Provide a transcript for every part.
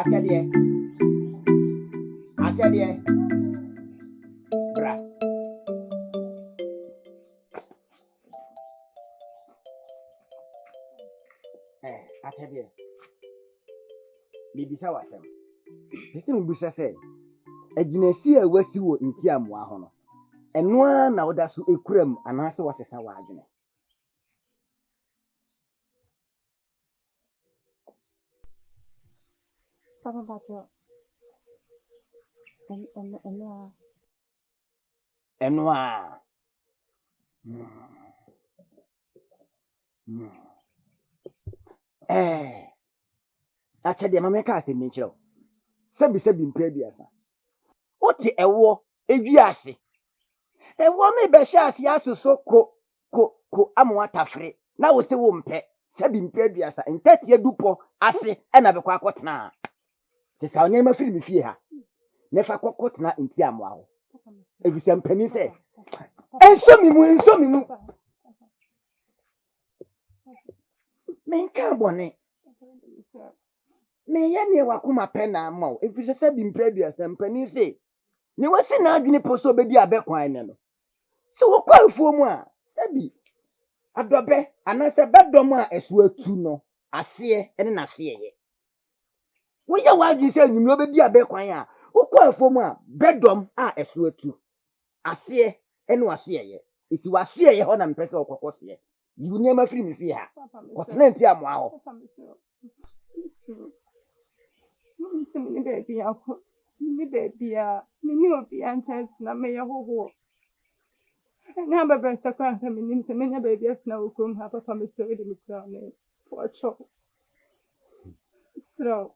Achadie. Bra. Achadie. Bibisa wasem. Pese mbisa se. Aginasi a wasi wo ntiamoa ho no. Eno a na woda so ekuram anase wasesa wa adwene. Papa Bajo. Eno a. Achadie mama ka asem nkyerɛw. Sabi mpa biasa. Oti ewo edwiase. Ewo me be hye ase asoso ko amwa tafre. Na wo se wo mpe. Sabi mpa biasa. Ntatie dupo ase na be kwa akotena. Te sa onye ma firi me fie ha. Ne fa kokotena nti amwa ho. Efisɛ mpani sɛ enso mi mu menka bɔne me ya ne wakoma pɛ na ama wo efisɛ sɛ bi mpɛ biasa mpani sɛ ne wasi na adwene poso obedi abɛkwan ne no sɛ wokɔ afuo mu a sabi adɔbɛ anasɛ bɛdɔm a ɛso atu no aseɛ ne n'aseɛ yɛ woyɛ wadwene sɛ nwumre obedi abɛkwan a wokɔ afuo mu a bɛdɔm a ɛso atu aseɛ ne waseɛ yɛ eti waseɛ yɛ hɔ na mpɛ sɛ ɔkɔkɔ seɛ yiwu nneɛma firi me fie ha ɔtena nti amoa hɔ Ni baby yako. Ni baby ya. Ni obi ancha na me yehoho. Na baba sakwa ka minim se menya baby asna okrom ha papa me so de me kra na for cho. So.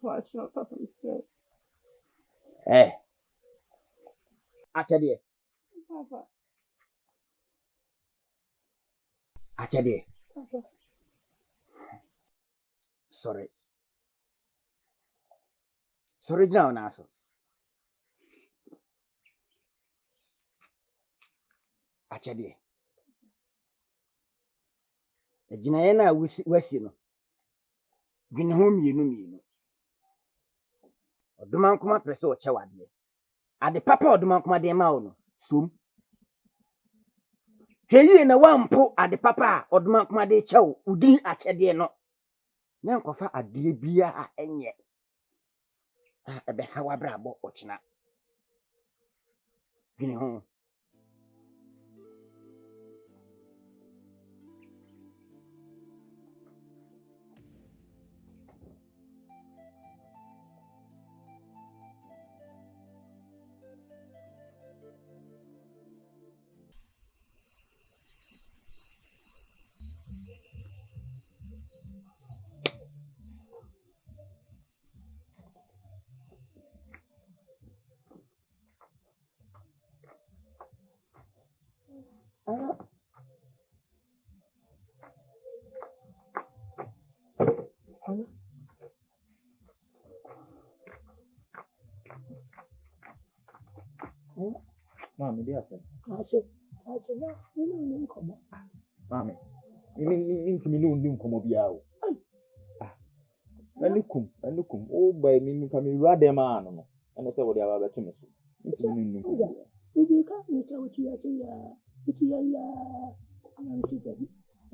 For cho papa me so. Achadie Papa. Achadie Papa. Sorry gyina wo na so Achadie gyina na wasi no dwene ho mienu ɔdoma nkoma pɛ sɛ ɔkyɛ wade ade papa ɔdoma nkoma de ma wo no som hwɛyie na wampo ade papa a ɔdoma nkoma de kyɛ wo udin akyɛdeɛ no na nkɔfa adeɛ bia a ɛnyɛ ebe hawa brabo ochina dwene ho Mami, dia apa? Asyik na ini komo. Mami, ini kimi komo biao. Anukum. O boy, mi kami rade ma no. Ana se wodi aba beto me so. Ini komo. Idi ka ni tawti ya. Iti ya. Ana mtibadi.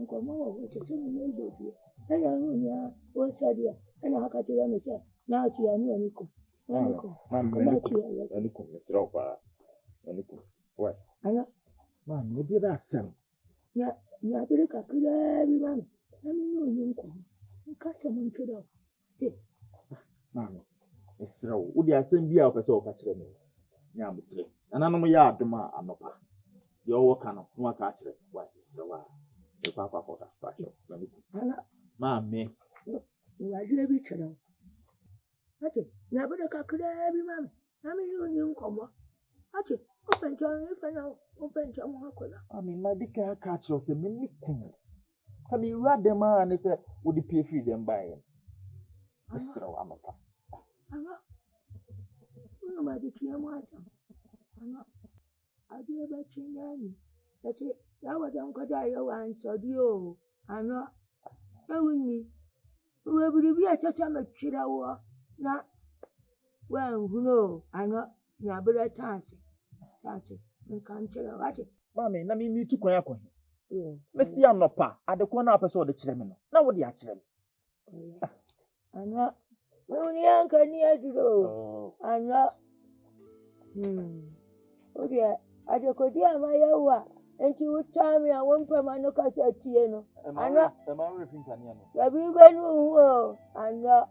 Komo wo tete ni ndo bi. Ana nya o sadia. Ana hakati ya mecha. Na ati ya ni aniko. Mami, anukum mesra kwa. Anukum. What? Ana Mami, we did that sam. ya bere ka kira bi man. Ami no yinko. Nka se mo ntoro. Mami, mesra wo. Udi asem bia o pese o ka kire me. Nya mutre. Ananom ya adoma anopa. Ye o woka no, no aka kire. Wa, so wa. E papa for that fashion. Ana Mami, wa dire bi kira. Ati ya bere ka kira bi man. Ami no yinko mo. Ati open mo akola. Mami, my dika ka kire se me nikum. Kami rade ma ne se wo di pay free dem buy. Mesra wo anopa. Ana no ma di kiya mo ata. Ana adi ba chinyani. Ati ya wadan ko da yawa an sodi o. Ana ewuni we be a chacha machira na well who know I know ya better chance we can chira what Mami, na mi tu kwan akwan. Mesi anopa, adekwa na apese o de kire me no. Na wo de a kire me. Ana we anka ni aduro ana odia adekodi amayawa enti utami awonpa manoka satie no ana ma we finta ne no. ya bi benu ho ana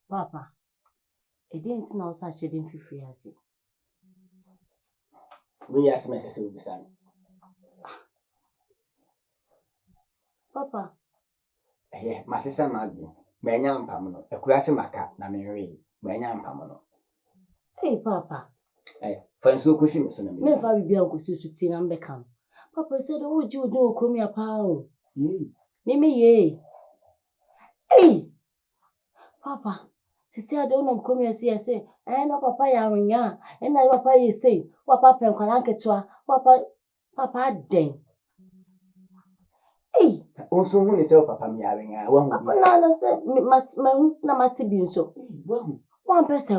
Papa, it didn't know such a thing for free as it. We ask Mrs. Rubisan. Papa, Eh, my sister Maggie, Manyam Pamano, a classy maca, Namiri, Manyam Pamano. hey, Papa, Eh, Franco Cushim, me if I be able to see and become. Papa said, oh, would you do come your pound? Mimi, ye. Hey, Papa, to say I don't know come here, see, I say, I know Papa Yaringa, and I Papa you say, what Papa and Kalanketua, Papa dang. Hey, Also, when you tell Papa Miaring, I won't Papa Nana said, my Mati so. One person,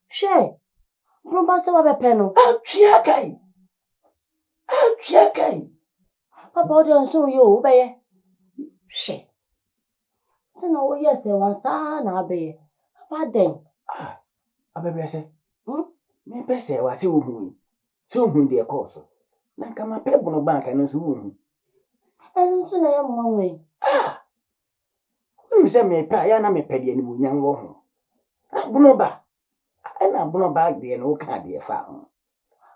share. Rumba wa peno. Chiakai. Papa don't so you obey. She. So no, yes, one son, I'll be. Papa then. A baby, me best say what you who. So whom dear course. Now come a pebble no bank and no And soon I am one way. You send me a pie and I'm a peddy and young woman. I no back. And I'm no back there, no can't be a farm.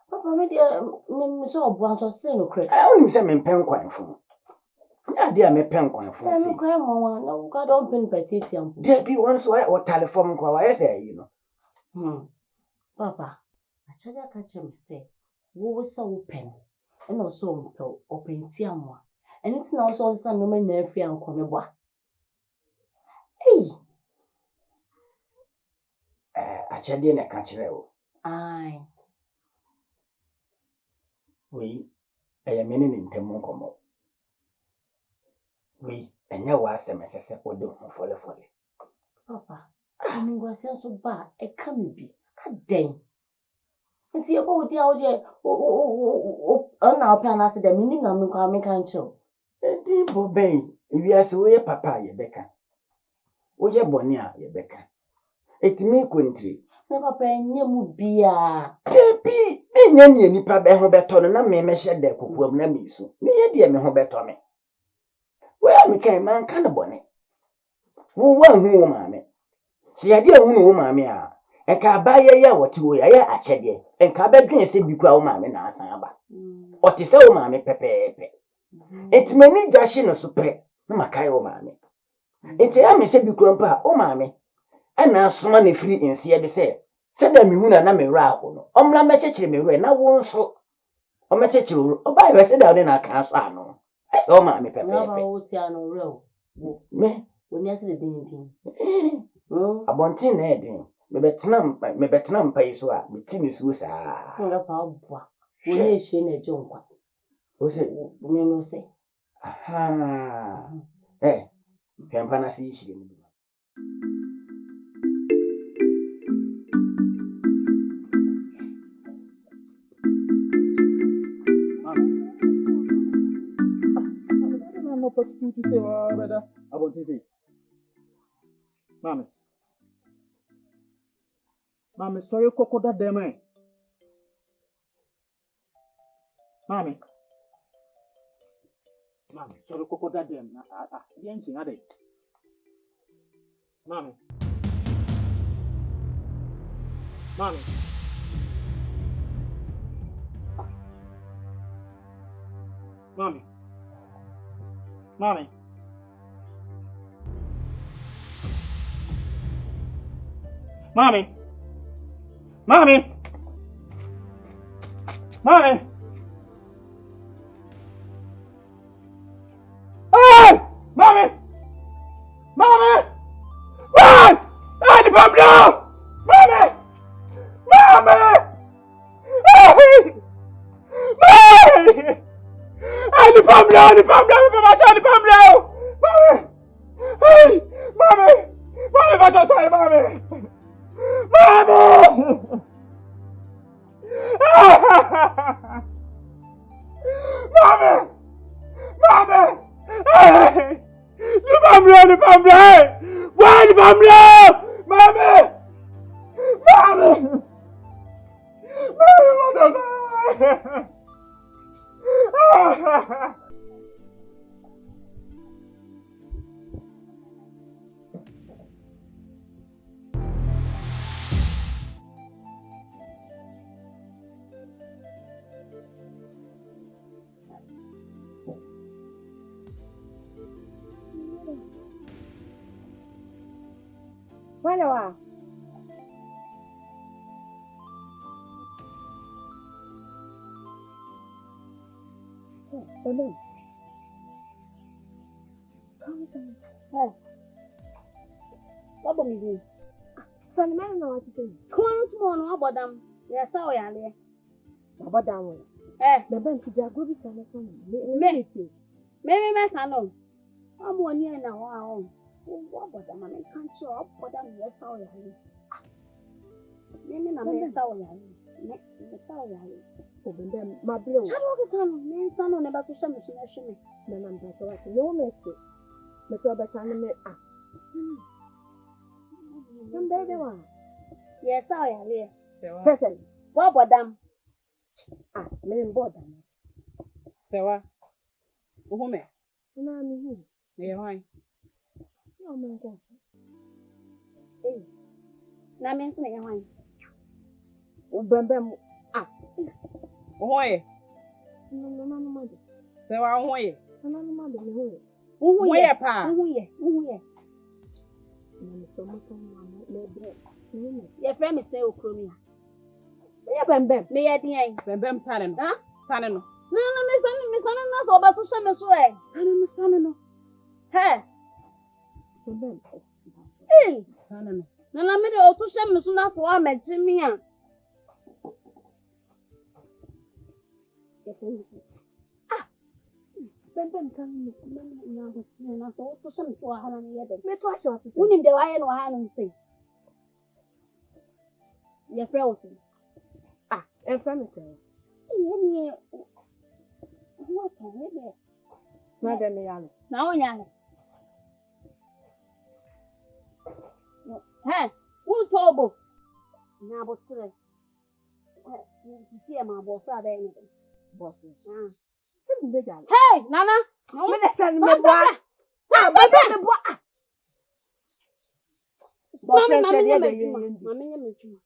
Papa, me dear, me so once or say no credit. I only send me pen coin for. Yeah, dear, me pen coin for. No grandma, no, God don't bring petition. There be one so I telephone call, I say, you know. Papa, I tell you, catch him say, we were so pen, and also open tiamwa. And it's now so some no man near free and come boy. Hey, I tell you, I catch you. aye. We, I am in Temuncomo. We, and now ask them as I said, or do for the folly. Papa, I mean, was so bad, it can't be. God dang. And see about the idea, our plan as the meaning of me can't show. And people bay, if you ask away papa, ye becca. O ye bonia, ye becca. It me country. Never pay near Mubia. Baby, any nipa beho beton and me measure de cook na me so. Me dear me ho betome. Where me came man can a bonnet. Who one who mammy? See, I dear who mammy are. And can buy a year or 2 years at Cheddy, and can beg me say be grow mammy na saba. Or to sell mammy pepe. It's many dashing of super, no macayo mammy. It's a me say be grandpa, oh mammy. And now so money free in Sierra say. Said them you na me raho. Omla meche me we na won so. O meche o ba we say down in a cancer no. I saw mammy pepe. No, real. Me, when you see the thing. abontin na edin. Me betenam pa iso a, me ti me su sa. No, that's how boy. When you see a junk. O say, Me no say. aha. Eh, kempa na si ishi ni. No opportunity to say, brother, about this. Mami, sorry, Coco, that damn man. Mami, sorry, Coco, that damn. Yanking, are they? Mami. Hey! Mommy! Run! I the bomb now! Mommy! Hey! I the bomb now! The family! Why the family? Mommy! Mommy! Mommy, what the Wala. Amen. Baba mi bi. Sani mẹ́rin náà wá ti sẹ́yìn. Kuma no tumo no abodam. Ya sa o ya le. Bàbá dá wọn. Bẹ̀bẹ̀ nkì jẹ́ agbóbi sani fún mi. Me ka no. Amo ni na wa o. O abodam ma me kan che o abodam ya sa o ya le. Me na me sa o ya le. Me sa o ya le. O bẹ̀bẹ̀ ma bí o. Chalo ke kan me sa no ne ba to shame shi na shime. Mẹ nà mbà sọ wá sí. Yẹ́wọ́ mẹ́sì. Mẹ́tọ́ ọbẹ̀ sani mẹ́ à. Mbẹ́ bẹ́ wà. Ya sa o ya le. Fẹ́sẹ̀. Wa abodam. Mẹ́rin bọ̀ dà mọ́. Sewa. Uhume. Náà mi hù. Ye hwan. Náà mo nkọ́. Na me nso na ya hwan. O bẹ̀bẹ̀ mu. Uhoye. Nana má dé. Sewa uhoye. Nana má dé mi hù. Uhoye pa. Uhuye. Nà mi sọ mọ́tò mọ́ lẹ́bẹ̀ẹ́. Nínú. Ye frɛ me sɛ okromia. Bẹ́ẹ̀ bẹ̀bẹ̀. Me yɛ din ai. Bembem sane no. Ha? Sane no. Na me sane na so ba to hyɛ me so ɛ. Sane no. He. Bẹ̀bẹ̀. Sane no. Na me de o to hyɛ me so na so a me gye me a. Bẹ̀bẹ̀ nǹkan mi. Na so o to hyɛ me so a ha na me yɛ dɛ. Mẹ́tọ́ aṣọ àti sẹ́yìn. Wonim de wayɛ no ha no nsɛ. Ye frɛ wo sɛ. Ẹ fẹ́ mi sẹ́yìn. Ye ni wo to he de. Má dẹ̀ mi yá lọ. Na wo nya he. He, wo to obo. Na bo sere. Ti ma bo sa be ni. Bọ́sì. Ah. Ṣé mi gbé jà lọ? Hey, Nana. Mi lè sẹ́ni mi bọ́. Bẹ́ẹ̀ mi bọ́. Bọ́sì ẹsẹ̀ díẹ̀ bẹ̀ yẹn yẹn di. Mami nye me juma.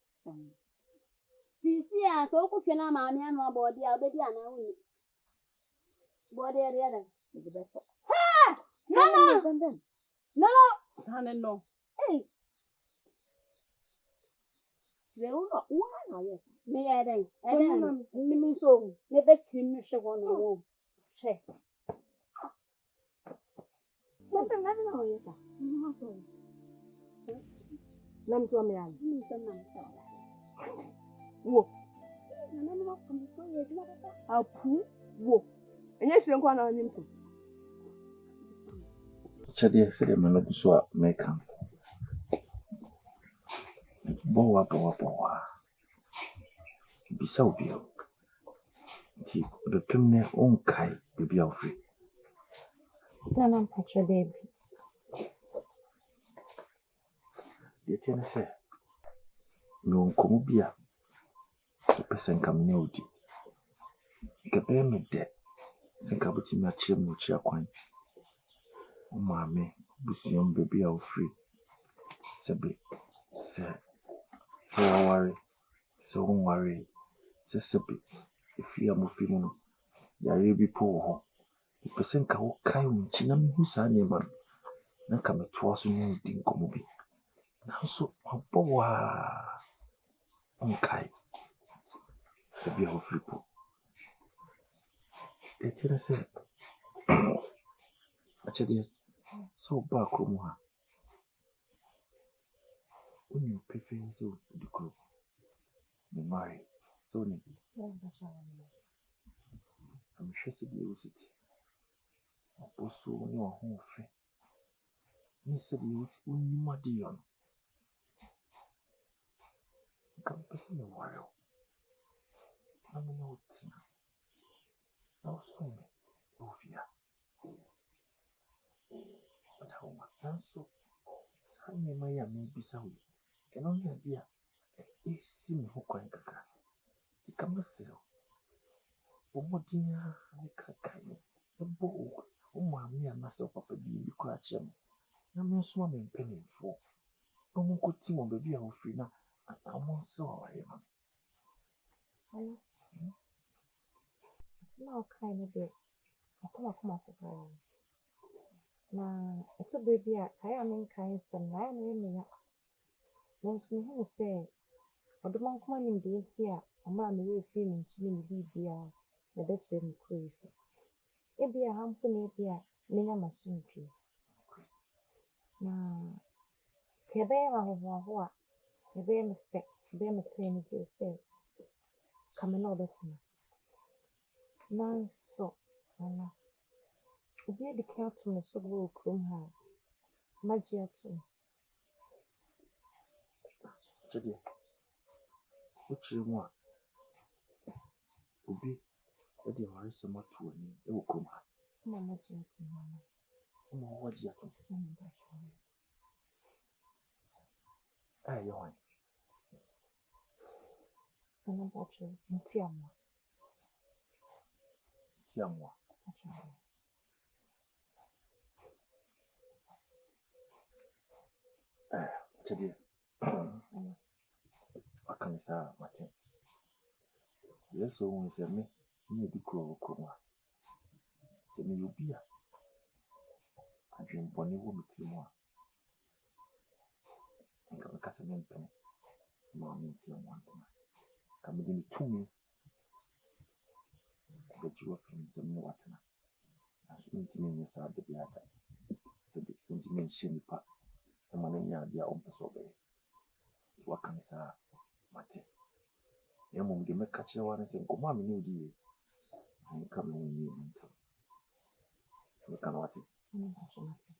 Sisi a so ku twena maami anu abodi a obedi ana wuni. Bodi e riada. Ha! Nana. Nana. Sane no. Hey, Ṣé o lọ? Wọ́n á nà yẹ. me ya den. Mi so. Ne be kim mi hwe wono wo. Hwe. Bẹ́ẹ̀ mi nà yẹ ta. Lẹ́mi tí wọ́n mi yà lọ. Mi so na so. Wo. Nana no ko mi so ye dina ba. Apu. Wo. Ẹ̀yẹ́ ṣe nkwa náà ní mpọ. Kyɛdeɛ sɛdeɛ ma no gu so a mɛka no. Bɔwa. Bisa wo bio. Nti bɛpem ne wonkae baabi a wofiri. Nana mpatro baby. Deɛ tiɛ ne sɛ mewɔ nkɔmmɔ bi a mepɛ sɛ nka me ne wo di. Nka bɛyɛ me dɛ sɛ nka wobɛtumi akyerɛ me akyiri akwan. Wo maame busua mu baabi a wofiri. Sɛ waware, sɛ wonware, sɛbe efie a mofi mu no yare bi po wɔ hɔ. Mepɛ sɛ nka wokae wo nkyi na mehu saa nneɛma no na nka metoa so ne wo di nkɔmmɔ bi. Nanso mabɔ waa wonkae baabi a wofiri po. Ɛkyɛ ne sɛ akyɛdeɛ sɛ wobaa kurom ha wonim pefee sɛ wodi kurom. Memare sɛ wonim bi. Mehwɛ sɛ deɛ wosi te. Wabɔ so ne w'ahoɔfɛ ne sɛdeɛ wonim adeɛ no. Nka mepɛ sɛ meware wo na me ne wo tena na wosom me wɔ fie ha. But nanso saa nneɛma yi a mebisa wo ɛno ne ade a ɛsi me ho kwan kakra nti ka mɛserɛ wo mmɔden a ne kaka no ɛbɔ wo maame anaasɛ wo papa bi kora kyerɛ me na mensoma me mpanimfoɔ na ɔmo nkɔti wɔ baabi a wofiri na ɔmo nse wɔ wɔyɛ ma Hello. Now kind of bit. I come up with her. Now, it's a baby. I am in kind of nine women. Then she has said, "I don't want money in this year. A man will feel in chilling BBR. The best friend crazy. It be a harmful idea. Many machine tree. Now, Quebec of what? The very mistake. The very mistake is say. Come and over to me. Now, so, Anna. Obi adi ka ato me so wɔ kurom ha a, magye ato me. kyɛdeɛ wokyerɛ mu a obi ɛde awaresɛm ato w'ani ɛwɔ kurom ha Na magye ato me Anna. woma wɔwɔgye ato Na meda so. ɛyɛ hwan Anna batwe nti amoa. ti amoa Batwe. kyɛdeɛ aka me saa mate yɛ sɛ wohu sɛ me ne adi kuro wɔ kurom a sɛ meyɛ obi a adwembɔne wɔ me tiri mu a nka meka sɛ mempene ma menti amoa ntena ka mede me tumi bɛgye wafiri nsɛm ne watena nanso mentimi nyɛ saa da bi ada sɛde mentimi nhyɛ nnipa ɛma no nya adeɛ a ɔmpɛ sɛ ɔbɛyɛ nti waka me saa mate na mmom deɛ mɛka kyerɛ wa ne sɛ nkɔmmɔ a me ne wodi yɛ meka me ho nyie mu ntam meka no wate Anna batwe mate.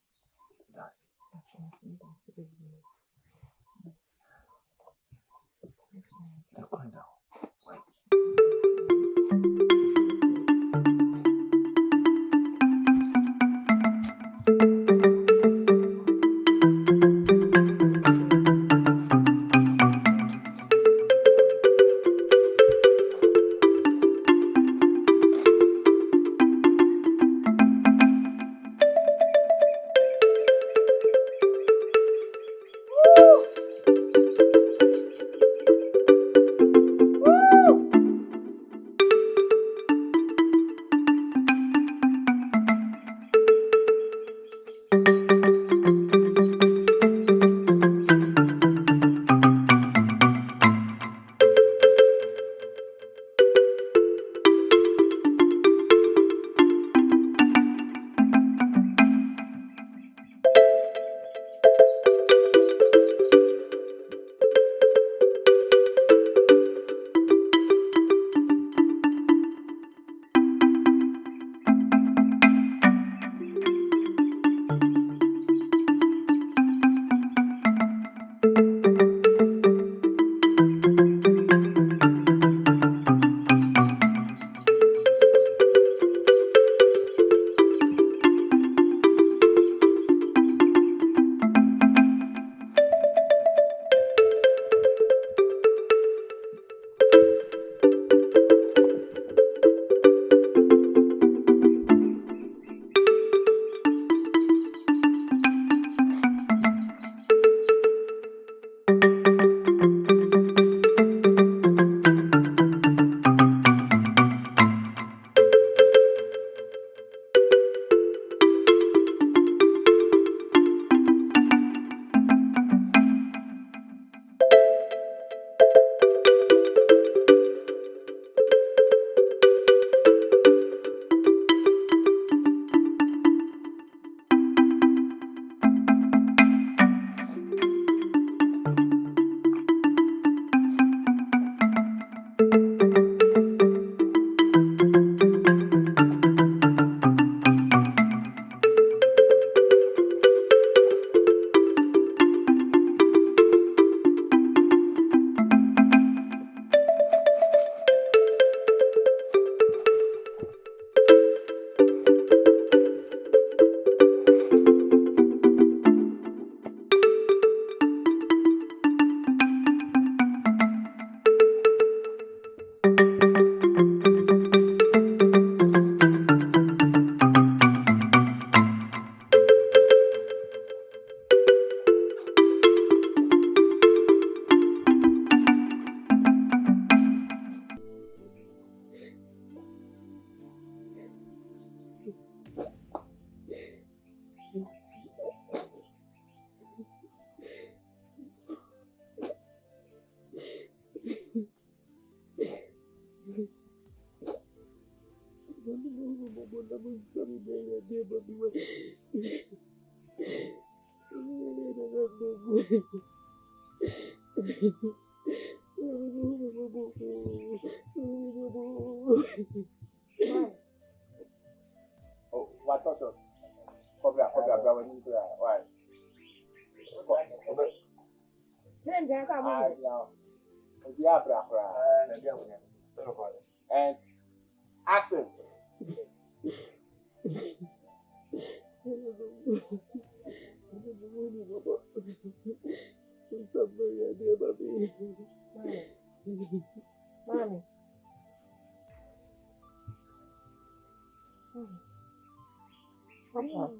daase Batwe mate. Meda so bebree. ɛkwan da hɔ Oh, what also? Copy, when you why? Then there come I know. Yeah, and action. Mommy. Papa.